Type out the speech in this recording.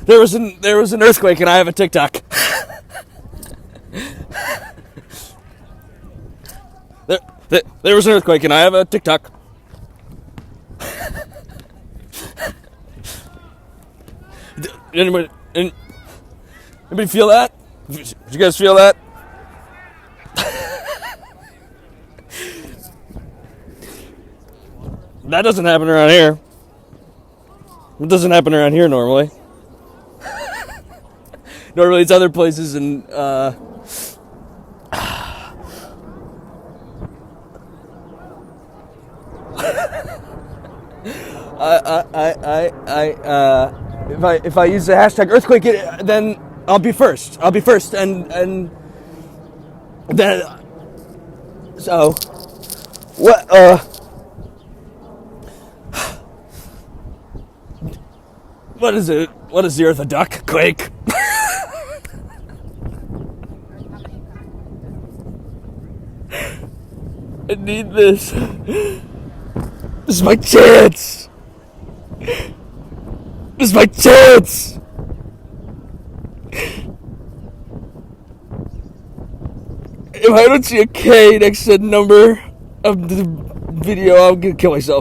there was an earthquake and I have a TikTok. There was an earthquake and I have a TikTok. Anybody feel that? Did you guys feel that? That doesn't happen around here. It doesn't happen around here normally. Normally it's other places and if I use the hashtag earthquake, then I'll be first. And then so what is it? What is the earth, a duck? Quake. I need this. This is my chance. This is my chance. If I don't see a K next to the number of the video, I'm gonna kill myself.